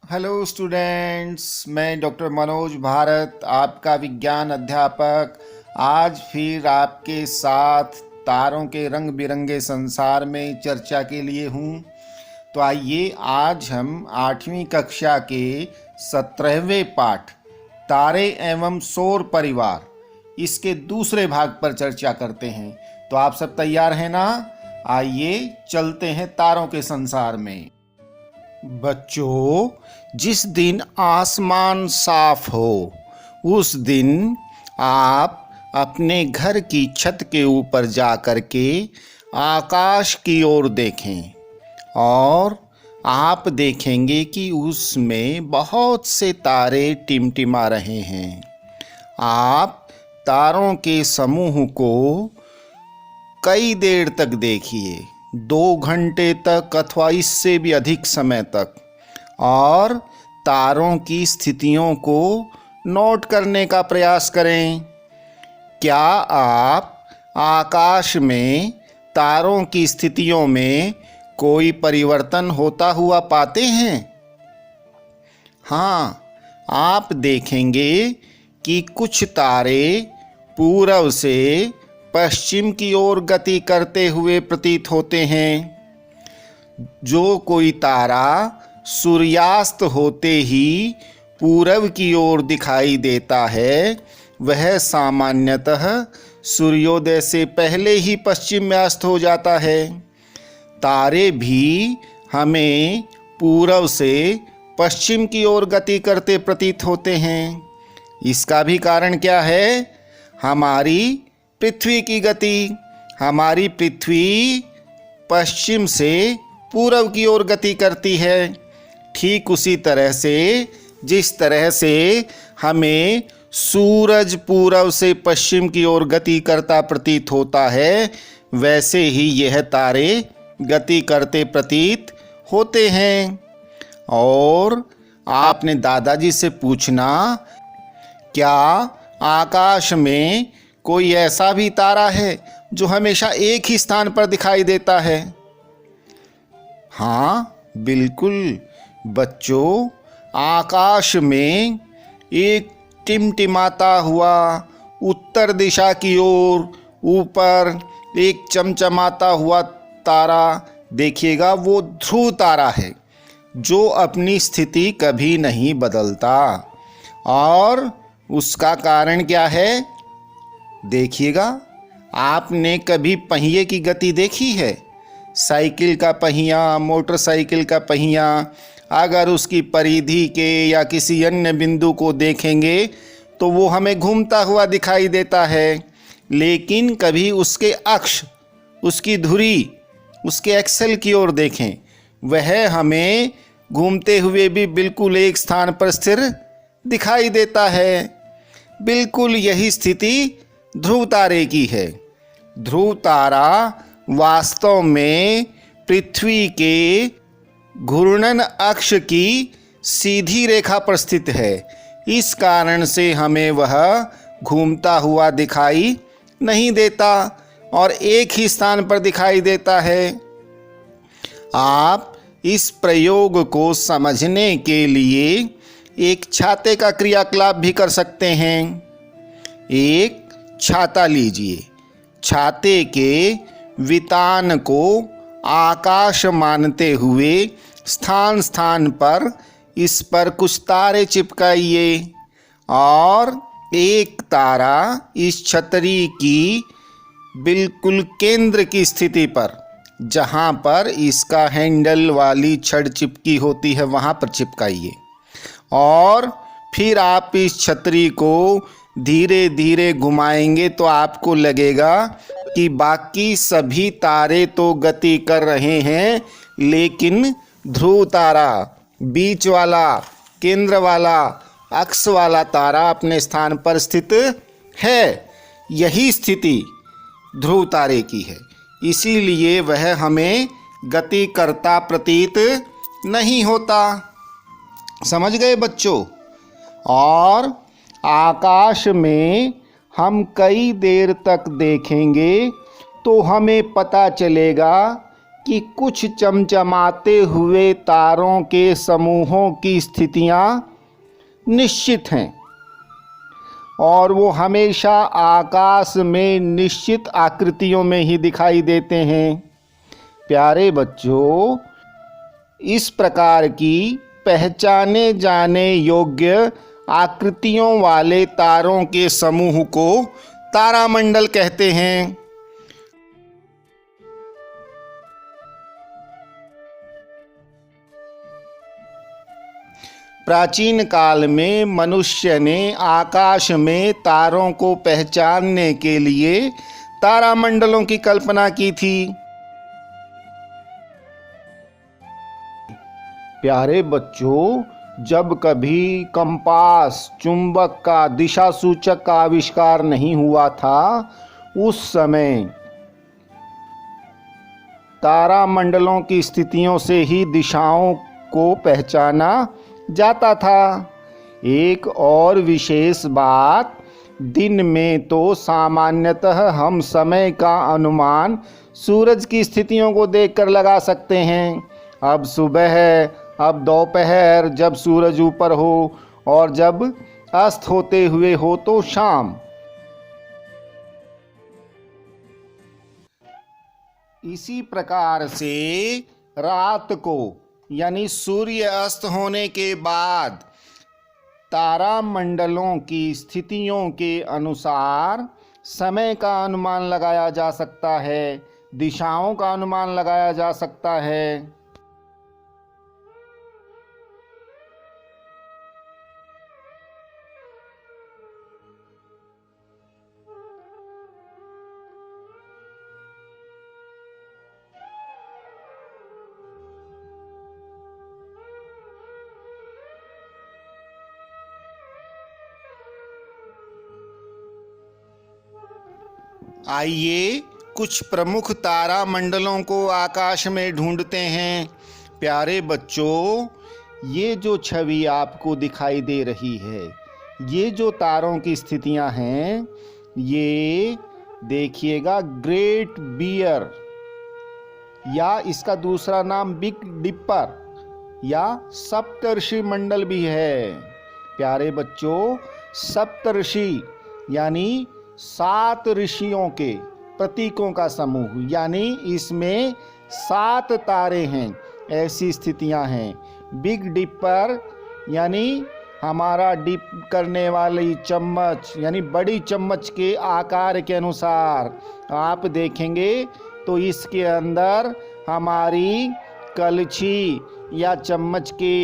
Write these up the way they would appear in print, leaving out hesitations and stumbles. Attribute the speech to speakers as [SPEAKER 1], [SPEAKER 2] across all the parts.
[SPEAKER 1] Hello students, मैं doctor Manoj Bharat, आपका विज्ञान अध्यापक आज फिर आपके साथ तारों के रंग बिरंगे संसार में चर्चा के लिए हूँ। तो आइए आज हम 8वीं कक्षा के 17वें पाठ तारे एवं सौर परिवार इसके दूसरे भाग पर चर्चा करते हैं। तो आप सब तैयार हैं ना? आइए चलते हैं तारों के संसार में। बच्चों, जिस दिन आसमान साफ हो उस दिन आप अपने घर की छत के ऊपर जा कर के आकाश की ओर देखें और आप देखेंगे कि उसमें बहुत से तारे टिमटिमा रहे हैं। आप तारों के समूह को कई देर तक देखिए, 2 घंटे तक अथवा इससे भी अधिक समय तक, और तारों की स्थितियों को नोट करने का प्रयास करें। क्या आप आकाश में तारों की स्थितियों में कोई परिवर्तन होता हुआ पाते हैं? हाँ, आप देखेंगे कि कुछ तारे पूर्व से पश्चिम की ओर गति करते हुए प्रतीत होते हैं। जो कोई तारा सूर्यास्त होते ही पूरब की ओर दिखाई देता है वह सामान्यतः सूर्योदय से पहले ही पश्चिम में अस्त हो जाता है। तारे भी हमें पूरब से पश्चिम की ओर गति करते प्रतीत होते हैं। इसका भी कारण क्या है? हमारी पृथ्वी की गति। हमारी पृथ्वी पश्चिम से पूरब की ओर गति करती है। ठीक उसी तरह से जिस तरह से हमें सूरज पूरब से पश्चिम की ओर गति करता प्रतीत होता है, वैसे ही यह तारे गति करते प्रतीत होते हैं। और आपने दादाजी से पूछना, क्या आकाश में कोई ऐसा भी तारा है जो हमेशा एक ही स्थान पर दिखाई देता है? हाँ, बिल्कुल बच्चों, आकाश में एक टिमटिमाता हुआ उत्तर दिशा की ओर ऊपर एक चमचमाता हुआ तारा देखिएगा, वो ध्रुव तारा है जो अपनी स्थिति कभी नहीं बदलता। और उसका कारण क्या है? देखिएगा, आपने कभी पहिए की गति देखी है? साइकिल का पहिया, मोटरसाइकिल का पहिया, अगर उसकी परिधि के या किसी अन्य बिंदु को देखेंगे तो वो हमें घूमता हुआ दिखाई देता है, लेकिन कभी उसके अक्ष, उसकी धुरी, उसके एक्सल की ओर देखें, वह हमें घूमते हुए भी बिल्कुल एक स्थान पर स्थिर दिखाई देता है। बिल्कुल यही स्थिति ध्रुव तारे की है। ध्रुव तारा वास्तव में पृथ्वी के घूर्णन अक्ष की सीधी रेखा पर स्थित है। इस कारण से हमें वह घूमता हुआ दिखाई नहीं देता और एक ही स्थान पर दिखाई देता है। आप इस प्रयोग को समझने के लिए एक छाते का क्रियाकलाप भी कर सकते हैं। एक छाता लीजिए, छाते के वितान को आकाश मानते हुए स्थान स्थान पर इस पर कुछ तारे चिपकाइए और एक तारा इस छतरी की बिल्कुल केंद्र की स्थिति पर, जहाँ पर इसका हैंडल वाली छड़ चिपकी होती है, वहाँ पर चिपकाइए। और फिर आप इस छतरी को धीरे धीरे घुमाएंगे तो आपको लगेगा कि बाकी सभी तारे तो गति कर रहे हैं, लेकिन ध्रुव तारा, बीच वाला, केंद्र वाला, अक्ष वाला तारा अपने स्थान पर स्थित है। यही स्थिति ध्रुव तारे की है, इसीलिए वह हमें गति करता प्रतीत नहीं होता। समझ गए बच्चों? और आकाश में हम कई देर तक देखेंगे तो हमें पता चलेगा कि कुछ चमचमाते हुए तारों के समूहों की स्थितियां निश्चित हैं और वो हमेशा आकाश में निश्चित आकृतियों में ही दिखाई देते हैं। प्यारे बच्चों, इस प्रकार की पहचाने जाने योग्य आकृतियों वाले तारों के समूह को तारामंडल कहते हैं। प्राचीन काल में मनुष्य ने आकाश में तारों को पहचानने के लिए तारामंडलों की कल्पना की थी। प्यारे बच्चों, जब कभी कंपास चुंबक का दिशा सूचक का आविष्कार नहीं हुआ था, उस समय तारामंडलों की स्थितियों से ही दिशाओं को पहचाना जाता था। एक और विशेष बात, दिन में तो सामान्यतः हम समय का अनुमान सूरज की स्थितियों को देखकर लगा सकते हैं। अब सुबह है, अब दोपहर जब सूरज ऊपर हो और जब अस्त होते हुए हो तो शाम। इसी प्रकार से रात को यानी सूर्य अस्त होने के बाद तारामंडलों की स्थितियों के अनुसार समय का अनुमान लगाया जा सकता है, दिशाओं का अनुमान लगाया जा सकता है। आइए कुछ प्रमुख तारामंडलों को आकाश में ढूंढते हैं। प्यारे बच्चों, ये जो छवि आपको दिखाई दे रही है, ये जो तारों की स्थितियां हैं, ये देखिएगा ग्रेट बियर या इसका दूसरा नाम बिग डिपर या सप्तर्षि मंडल भी है। प्यारे बच्चों, सप्तर्षि यानी 7 ऋषियों के प्रतीकों का समूह, यानी इसमें 7 तारे हैं, ऐसी स्थितियां हैं। बिग डिपर यानी हमारा डिप करने वाली चम्मच यानी बड़ी चम्मच के आकार के अनुसार आप देखेंगे तो इसके अंदर हमारी कलछी या चम्मच के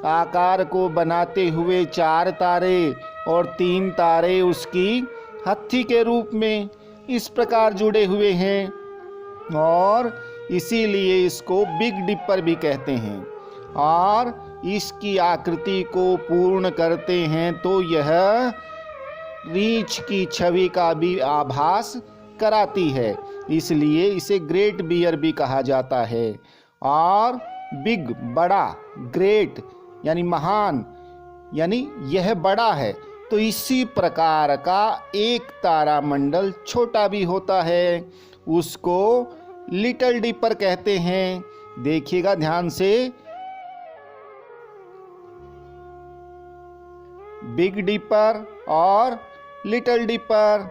[SPEAKER 1] आकार को बनाते हुए 4 तारे और 3 तारे उसकी हत्थी के रूप में इस प्रकार जुड़े हुए हैं और इसीलिए इसको बिग डिपर भी कहते हैं। और इसकी आकृति को पूर्ण करते हैं तो यह रीछ की छवि का भी आभास कराती है, इसलिए इसे ग्रेट बियर भी कहा जाता है। और बिग बड़ा, ग्रेट यानी महान, यानी यह बड़ा है, तो इसी प्रकार का एक तारामंडल छोटा भी होता है, उसको लिटिल डिपर कहते हैं। देखिएगा ध्यान से, बिग डिपर और लिटिल डिपर,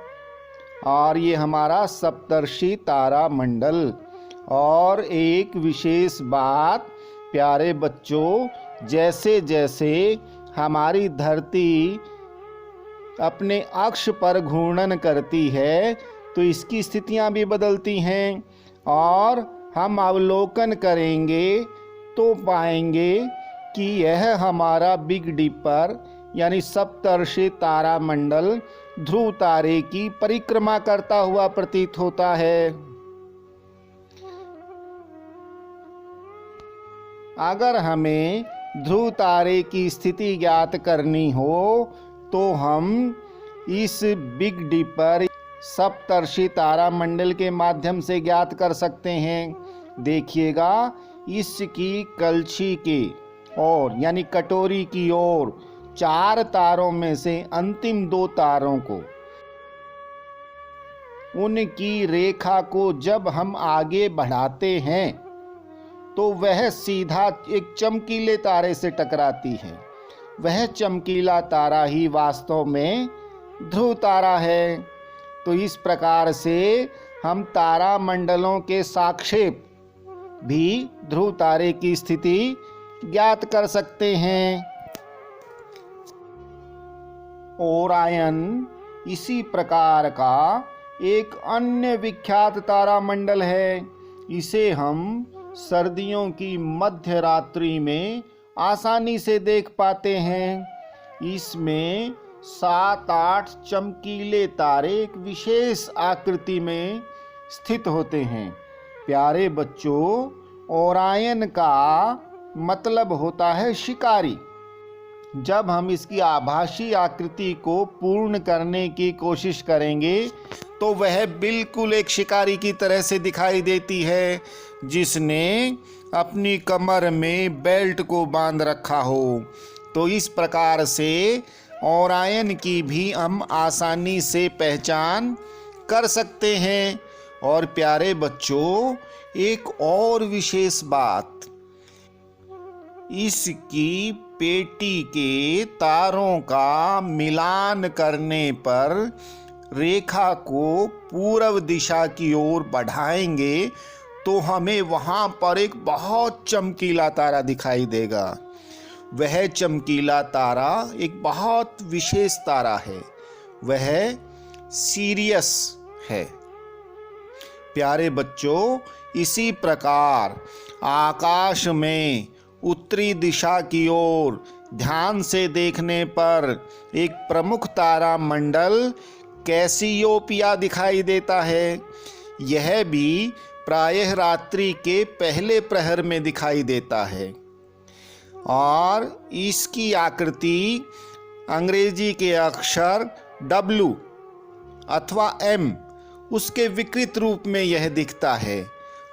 [SPEAKER 1] और ये हमारा सप्तर्षि तारामंडल। और एक विशेष बात प्यारे बच्चों, जैसे जैसे हमारी धरती अपने अक्ष पर घूर्णन करती है तो इसकी स्थितियां भी बदलती हैं, और हम अवलोकन करेंगे तो पाएंगे कि यह हमारा बिग डिपर यानी सप्तर्षि तारामंडल ध्रुव तारे की परिक्रमा करता हुआ प्रतीत होता है। अगर हमें ध्रुव तारे की स्थिति ज्ञात करनी हो तो हम इस बिग डिपर सप्तर्षि तारामंडल के माध्यम से ज्ञात कर सकते हैं। देखिएगा, इसकी कलछी के ओर यानी कटोरी की ओर 4 तारों में से अंतिम 2 तारों को, उनकी रेखा को जब हम आगे बढ़ाते हैं तो वह सीधा एक चमकीले तारे से टकराती है। वह चमकीला तारा ही वास्तव में ध्रुव तारा है। तो इस प्रकार से हम तारा मंडलों के सापेक्ष भी ध्रुव तारे की स्थिति ज्ञात कर सकते हैं। ओरायन इसी प्रकार का एक अन्य विख्यात तारा मंडल है। इसे हम सर्दियों की मध्य रात्रि में आसानी से देख पाते हैं। इसमें 7-8 चमकीले तारे एक विशेष आकृति में स्थित होते हैं। प्यारे बच्चों, ओरायन का मतलब होता है शिकारी। जब हम इसकी आभासी आकृति को पूर्ण करने की कोशिश करेंगे तो वह बिल्कुल एक शिकारी की तरह से दिखाई देती है, जिसने अपनी कमर में बेल्ट को बांध रखा हो। तो इस प्रकार से ओरायन की भी हम आसानी से पहचान कर सकते हैं। और प्यारे बच्चों, एक और विशेष बात, इसकी पेटी के तारों का मिलान करने पर रेखा को पूर्व दिशा की ओर बढ़ाएंगे तो हमें वहां पर एक बहुत चमकीला तारा दिखाई देगा। वह चमकीला तारा एक बहुत विशेष तारा है, वह सीरियस है। प्यारे बच्चों, इसी प्रकार आकाश में उत्तरी दिशा की ओर ध्यान से देखने पर एक प्रमुख तारा मंडल कैसियोपिया दिखाई देता है। यह भी प्रायः रात्रि के पहले प्रहर में दिखाई देता है और इसकी आकृति अंग्रेजी के अक्षर W अथवा M उसके विकृत रूप में यह दिखता है।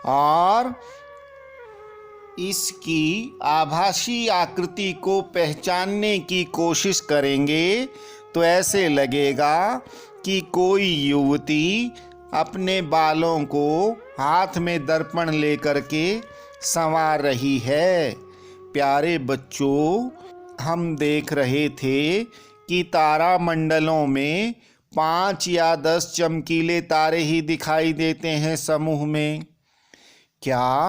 [SPEAKER 1] और इसकी आभासी आकृति को पहचानने की कोशिश करेंगे तो ऐसे लगेगा कि कोई युवती अपने बालों को हाथ में दर्पण लेकर के संवार रही है। प्यारे बच्चों, हम देख रहे थे कि तारा मंडलों में 5 या 10 चमकीले तारे ही दिखाई देते हैं समूह में। क्या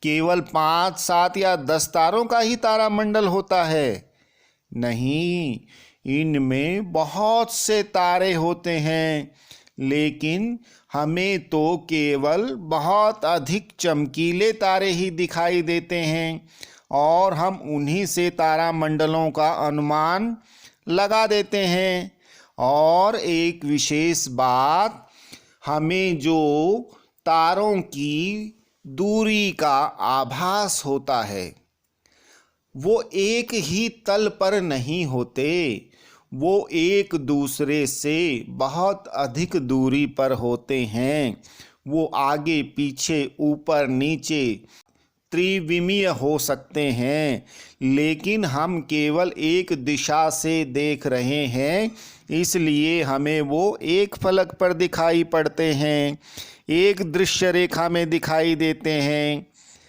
[SPEAKER 1] केवल 5, 7 या 10 तारों का ही तारा मंडल होता है? नहीं, इनमें बहुत से तारे होते हैं, लेकिन हमें तो केवल बहुत अधिक चमकीले तारे ही दिखाई देते हैं और हम उन्हीं से तारा मंडलों का अनुमान लगा देते हैं। और एक विशेष बात, हमें जो तारों की दूरी का आभास होता है वो एक ही तल पर नहीं होते, वो एक दूसरे से बहुत अधिक दूरी पर होते हैं। वो आगे पीछे ऊपर नीचे त्रिविमीय हो सकते हैं, लेकिन हम केवल एक दिशा से देख रहे हैं, इसलिए हमें वो एक फलक पर दिखाई पड़ते हैं, एक दृश्य रेखा में दिखाई देते हैं।